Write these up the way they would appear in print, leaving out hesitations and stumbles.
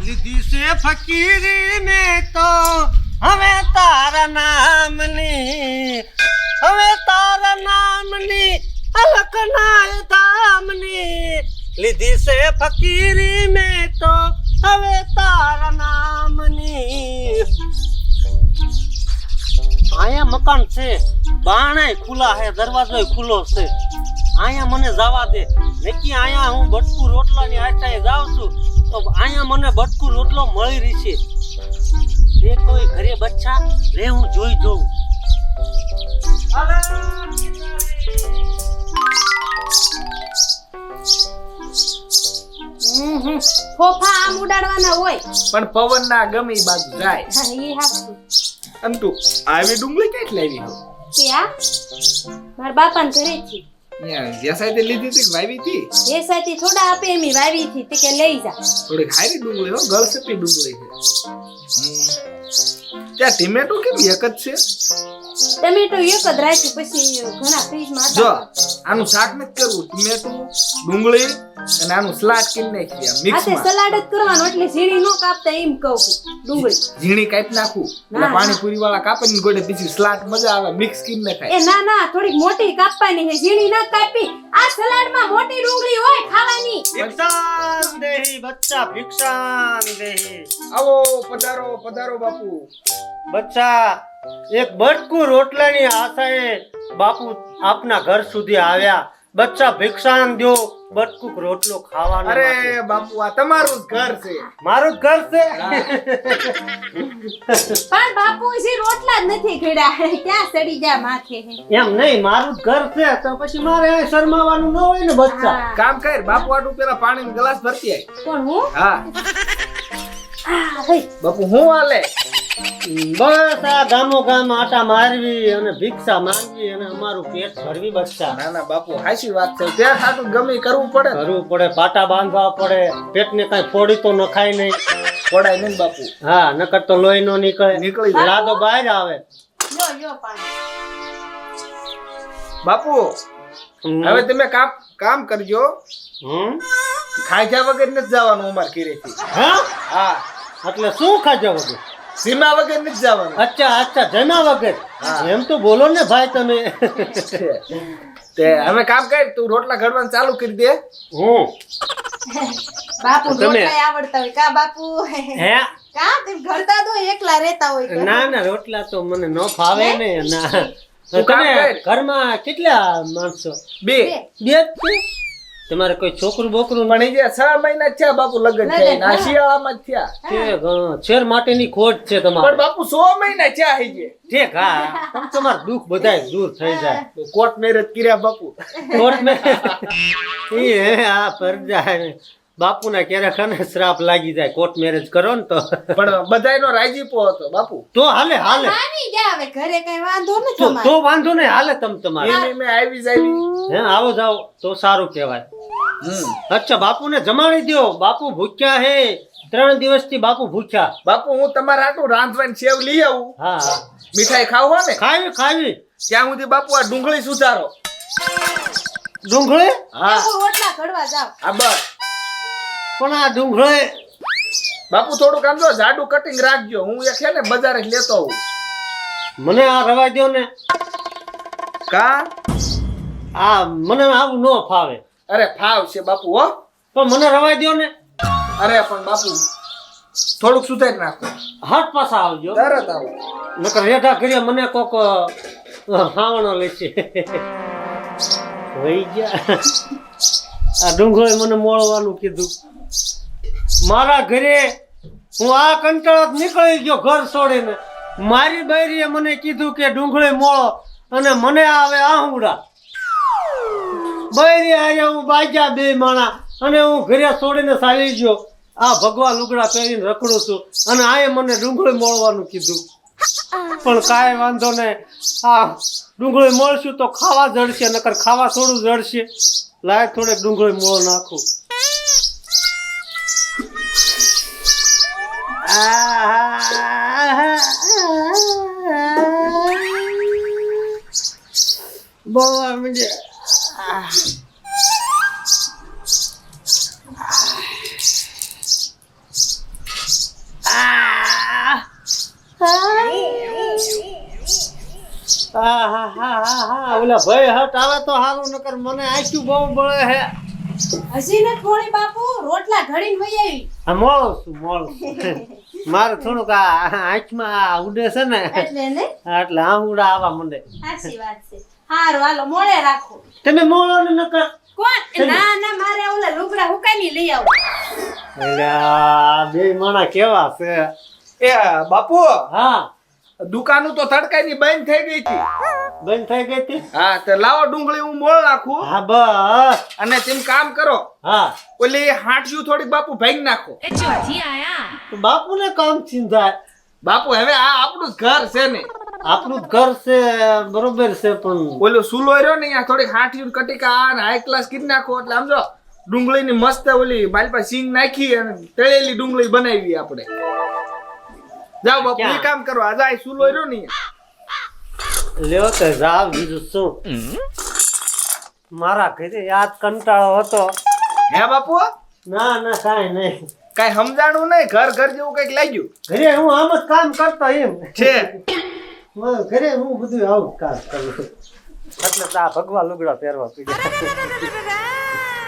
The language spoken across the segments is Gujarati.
લીધી છે ફકીરી ને તો હવે તારા નામની, હવે તારા નામની અલક નાય ધામની. લીધી છે ફકીરી મેં તો હવે તારા નામની. અહીંયા મકાન છે, બારણાય ખુલ્લા છે, દરવાજો ખુલ્લો છે. અહીંયા મને જવા દે, નક્કી અહીંયા હું બટકું રોટલાની આશાએ જાઉં છું તો અહીંયા મને બટકું રોટલો મળી રહી છે. એ કોઈ ઘરે બચ્ચા લે, હું જોઈ જોઉં. ફોફા આમ ઉડાડવાના હોય પણ પવન ના ગમે ઈ બાજુ જાય. ઈ હાસુ અને તું આવી ડુંગળી ક્યાંથી લાવી હો? ત્યાં મારા બાપાને ઘરેથી જે સાઈડે લીધી હતી કે વાવી હતી? એ સાથી થોડા આપે એમી વાવી હતી તે કે લઈ જા. થોડી ખારી ડુંગળી હો, ગળસટી ડુંગળી છે. ત્યાં ટમેટો કેમ એક જ છે? ટમેટો એક જ રાખ્યું, પછી ઘણા ફ્રીજમાં જો હતા. આનું શાક નથી કરવું, ટમેટો ડુંગળી અને આનું સલાડ કરી નાખી મિક્સ આતે માં. સલાડ જ કરવાનું, એટલે ઝીણી નો કાપતા એમ કહું છું. ડુંગળી ઝીણી કાપી નાખું એટલે ના, પાણીપુરી વાળા કાપે ને ગોળે બીજી સલાડ મજા આવે, મિક્સ કરી નાખાય. એ ના ના થોડીક મોટી કાપવાની છે, ઝીણી ના કાપી. આ સલાડમાં મોટી ડુંગળી હોય ખાવાની. ભિક્ષાન દેહી બચ્ચા, ભિક્ષાન દેહી. આવો પધારો પધારો બાપુ. બચ્ચા, એક બટકું રોટલાની આશાએ બાપુ આપના ઘર સુધી આવ્યા. બચ્ચા ભિક્ષાન દો, બટકું રોટલો ખાવાનો. અરે બાપુ આ તમારું જ ઘર છે. મારું જ ઘર છે. પણ બાપુજી રોટલા જ નથી ઘડ્યા, ક્યાં સડી જા માથે. એમ નહીં, મારું જ ઘર છે તો પછી મારે અહીં શરમાવાનું ન હોય ને બચ્ચા. કામ કર બાપુ, આટલું પેલા પાણીનો ગ્લાસ ભરતી આય. કોણ હું? હા આ ભાઈ બાપુ હું હાલે? બસ આ ગામો ગામ આટા મારવી અને ભિક્ષા માંગવી અને અમારું પેટ ભરવી બચ્ચા. ના ના બાપુ હાચી વાત છે, ત્યાં ખાતું ગમે ઈ કરવું પડે. કરવું પડે, પાટા બાંધવા પડે, પેટને કઈ ફોડી તો નખાય નહીં. પડાય નહીં ને બાપુ, હા, નકર તો લોહી નો નીકળે, નીકળી જાય. લાદો બહાર આવે. યો પાણી. બાપુ હવે તમે કામ કરજો, ખાધા વગર નથી જવાનું અમાર ઘરેથી. હા, હા એટલે શું ખાજો વગર? સીમા વગર નથી જવાનું. અચ્છા અચ્છા, જમ્યા વગર. હા. એમ તો બોલો ને ભાઈ તમે. તે હવે કામ કર, તું રોટલા ઘડવાનું ચાલુ કરી દે. હું બાપુ તમે- રોટલા આવડતા હોય કા બાપુ? હે કા તેમ ઘરતા તો એકલા રહેતા હોય તો. ના ના, રોટલા તો મને ન ફાવે ને. ના, તું કામ તમે કર. ઘરમાં કેટલા માણસો? બે બે. બે જ છે? તમારે કોઈ છોકરું બોકરું પણ એ જે 6 મહિના થયા બાપુ લગ્ન લગ્ન, થયા, ના હા. શિયાળામાં જ થયા. શેર માટેની ખોટ છે પણ તમારે. બાપુ 100 મહિના થયા હઈ છે. ઠીક, હા, તમારું દુઃખ બધાય દૂર થઈ જાય. કોર્ટ મેરેજ કર્યા બાપુ. કોર્ટ મે આ પરજા બાપુના ક્યારેક ને શ્રાપ લાગી જાય, કોર્ટ મેરેજ કરો ને તો. પણ બધાયનો રાજીપો હતો બાપુ. તો હાલે હાલે, માની જા હવે, ઘરે કઈ વાંધો નથી તો તમારે. વાંધો નહીં, હાલે તમારે. મેં આવી જાવી. હે, આવો જાઓ તો સારું કહેવાય. અચ્છા, બાપુને જમાડી દ્યો, બાપુ ભૂખ્યા હે. 3 દિવસથી બાપુ ભૂખ્યા. બાપુ હું તમારા હાટુ રાંધવાની સેવ લઈ આવું. હા હા, મીઠાઈ ખાવ હો ને ખાવી ખાવી. ત્યાં સુધી બાપુ આ ડુંગળી સુધારો. ડુંગળી? હા બાપુ રોટલા ઘડવા જાવ. હા બસ પણ આ ડુંગળી બાપુ થોડુંક આમ જો જાડું કટિંગ રાખજો, હું એક છે ને બજારે લેતો આવું. મને આ રવા દ્યો ને. કા આ મને આવું ન ફાવે. અરે ફાવ છે બાપુ હો. પણ મને રવા દ્યો ને. અરે પણ બાપુ થોડુંક સુધારી નાખો, હાથ પાછા આવજો. તરત આવો. નકર રેઢા કરીએ મને કોક હાવણો લેશે. વહી ગયા. આ ડુંગળી મને મોળવાનું કીધું. મારા ઘરે હું આ કંટાળો નીકળી ગયો ઘર છોડીને. મારી બૈરીએ મને કીધું કે ડુંગળી મોળો અને મને આવે આહુડા. બૈરી હારે હું બાજા બે માણા અને હું ઘરે છોડીને ચાલી ગયો. આ ભગવા લુગડા પહેરીને રખડું છું અને આએ મને ડુંગળી મોળવાનું કીધું. પણ કાંઈ વાંધો નહીં, આ ડુંગળી મળશું તો ખાવા જડશે, નકર ખાવા થોડું જડશે. લાય થોડેક ડુંગળી મોળ નાખું. બહુ હા ઓલા ભાઈ હટ આવે તો હારું નકર મને આંખ્યું બહુ બળે હે. હજી ને થોડી બાપુ રોટલા ઘડીને વઈ આવી. હા મોળું છું. મારે થોડુંક આ આંખમાં આ ઉડે છે ને એટલે ને એટલે આંગુડા આવવા માંડે. સાચી વાત છે. હારું હાલો મોડે રાખો. તમે મોળો ને નકર કોણ? ના ના મારે ઓલા લુગડા હુકાઈ લઈ આવો. એટલે આ બે માણા કેવા છે. એ બાપુ હા દુકાનું તો તડકાની બંધ થઈ ગઈ હતી. બંધ થઈ ગઈ હતી. હા તો લાવો ડુંગળી હું મોળ નાખું હા બસ. અને તેમ કામ કરો હા ઓલી હાંઠિયું થોડીક બાપુ ભાંગી નાખો. તો બાપુને કામ ચિંતા. બાપુ હવે આ આપણું જ ઘર છે ને, આપણું જ ઘર છે બરોબર છે પણ ઓલો સુલો રહ્યો ને અહીંયા થોડીક હાંઠિયું કટિકા અને હાઈ ક્લાસ કરી નાખો એટલે આમ જો ડુંગળીની મસ્ત ઓલી મારી પાસે સિંગ નાખી અને તળેલી ડુંગળી બનાવી આપણે. જાઓ બાપુ એ કામ કરો. આ જાય સુલો રહ્યો ને લ્યો તો જાવ બીજું શું. મારા ઘરે યાદ કંટાળો હતો. હે બાપુ ના ના કાંઈ નહીં. કઈ સમજાણું નહીં, ઘર ઘર જેવું કઈક લાગ્યું ઘરે હું આમ જ કામ કરતો એમ છે. ઘરે હું બધું આવું કામ કરું એટલે તો આ ભગવા લુગડા પહેરવા પીડ્યા.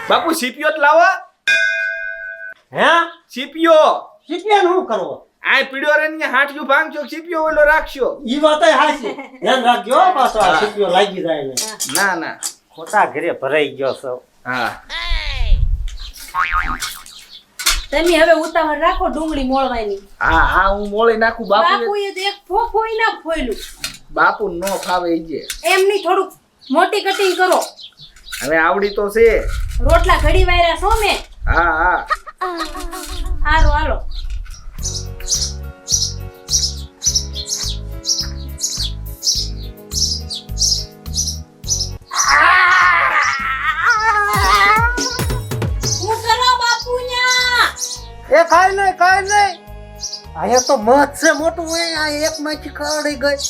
બાપુ સીપીઓ જ લાવો. હે સીપીઓ શીખ્યા શું કરવો? આ પીડ્યો રે ને હાંઠિયું ભાંગજો, સીપીઓ ઓલો રાખશો. ઈ વાત હાચી. ધ્યાન રાખજો હો પાછો આ શીખ્યો લાગી જાય ને. ના ના ખોટા ઘરે ભરાઈ ગયો છો. હા તમે હવે ઉતાવળ રાખો ડુંગળી મોળવાની. હા હા હું મોળી નાખું. બાપુ બાપુએ તો એક ફોફોઈ ના ફોયલું. બાપુ નો ફાવે ઈ જે. એમની થોડુંક મોટી કટિંગ કરો. હવે આવડી તો છે. રોટલા ઘડી વાયરા છો મે. હા હા હારો હાલો. હું કરો બાપુન્યા. એ કાઈ નહીં. અહીંયા તો મત છે મોટું હોય. આ એક માંથી ખરડી ગઈ.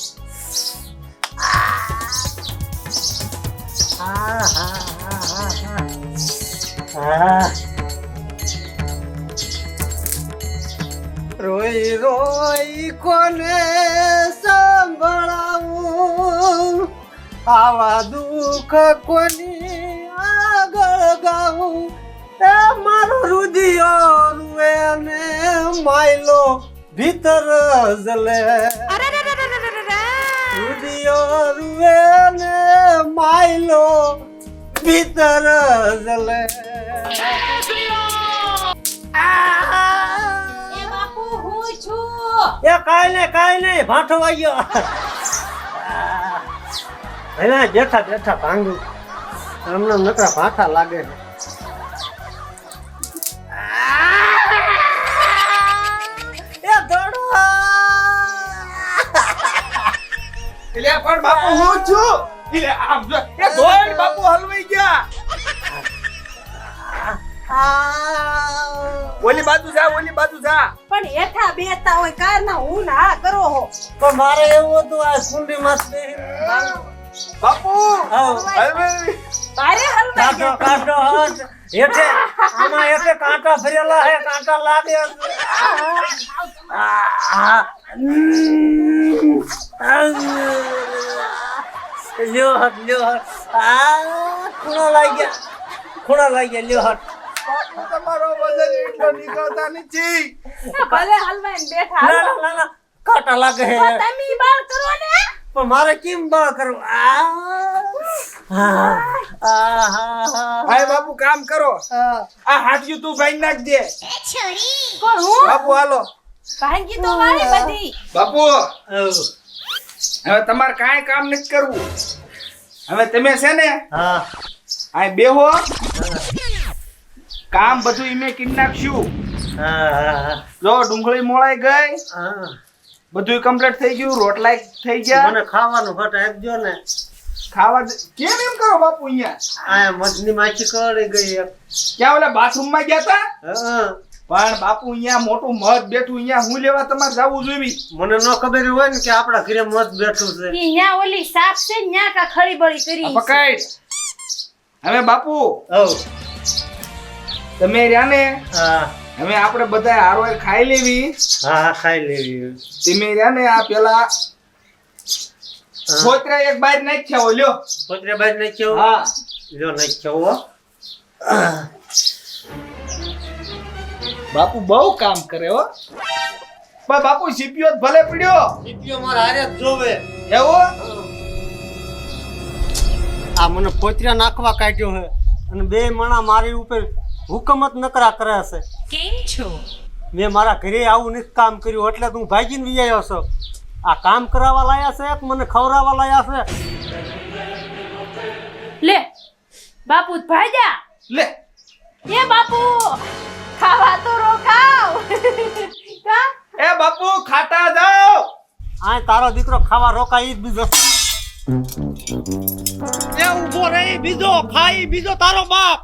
રોઈ રોઈ કોને સંભળાવું, આવા દુઃખ કોની આગળ ગાવું. એ મારો રુધિયો રૂવે ને માયલો ભીતર જલે. રુધિયો રૂવે ને માયલો ભીતર જલે. એ બાપુ હું છું. એ કાઈ નહીં ભાઠો વાગ્યો. હવે બેઠા ભાંગું તમને નકરા ભાઠા લાગે છે. એ દોડો. એટલે પણ બાપુ હું છું. એટલે આમ જો એ ધોઈ બાપુ હલવાઈ ગયા. ઓલી બાજુ જા. પણ હેઠા બેતા હોય કાર ના હું ના કરો હો. પણ મારે એવું હતું આ કુંડી માં બાપુ હલવાઈ. તારે હલવાઈ કાંટો હટ હેઠે. આમાં હેઠે કાંટા ભરેલા હે. કાંટા લાગે. લ્યો હટ. ખૂણા લાગ્યા લ્યો હટ. તમારો વજન એટલો નીકળતા નથી. ભલે હલવાઈને બેઠા. ના કાંટા લાગે હે. તમે બાળ કરો ને. પણ મારે કેમ બાળ કરવું? ભાઈ બાપુ કામ કરો. આ હાથિયું તું ભાઈ નાખજે. કોણ હું? બાપુ હાલો. ભાંગી તો મારી બધી. બાપુ હવે તમારે કાંઈ કામ નથી કરવું. હવે તમે છે ને આ બેહો. કામ બધું ઈમે કરી નાખશું. જો ડુંગળી મોળાઈ ગઈ, બધું કમ્પ્લીટ થઈ ગયું, રોટલા થઈ ગયા. મને ખાવાનું ફટ આપજો ને. ખાવા કેમ એમ કરો બાપુ? અહીંયા આ મધની માછી કરી ગઈ. ક્યાં ઓલા બાથરૂમ માં ગયા તા? હા પણ બાપુ અહીંયા મોટું મધ બેઠું, અહીંયા હું લેવા તમારે જવું જોઈએ. મને ન ખબર હોય ને કે આપડા ઘરે મધ બેઠું છે. ન્યા ઓલી સાપ છે ન્યા કા ખળી બળી કરી છે. પકડ. હવે બાપુ હવ તમે રહ્યા ને, હા હવે આપણે બધા હારવાર ખાઈ લેવી. હા ખાઈ લેવી. તમે રહ્યા ને આ પેલા છોતરા એક બાર નાખ્યા હોય લ્યો પોતરે બાદ નાખ્યો હા લ્યો નાખ્યો હો બાપુ બહુ કામ કરે હો પણ બાપુ સીપીઓ ભલે પડ્યો દીપીઓ મારા હારે જ જોવે એવો આ મને પોતરા નાખવા કાઢ્યો છે અને બે માણા મારી ઉપર હુકમ જ નકરા કરે છે કેમ છો મેં મારા ઘરે આવું નથી કામ કર્યું એટલે તું ભાગીને વી આવ્યો છો આ કામ કરાવવા લાયા છે કે મને ખવડાવવા લાયા છે લે બાપુ ભાજા લે એ બાપુ ખાવા તો રોકાવ કા એ બાપુ ખાતા જાઓ આ તારો દીકરો ખાવા રોકાય ઈ જ બીજો એ ઊભો રહી બીજો ખાઈ બીજો તારો બાપ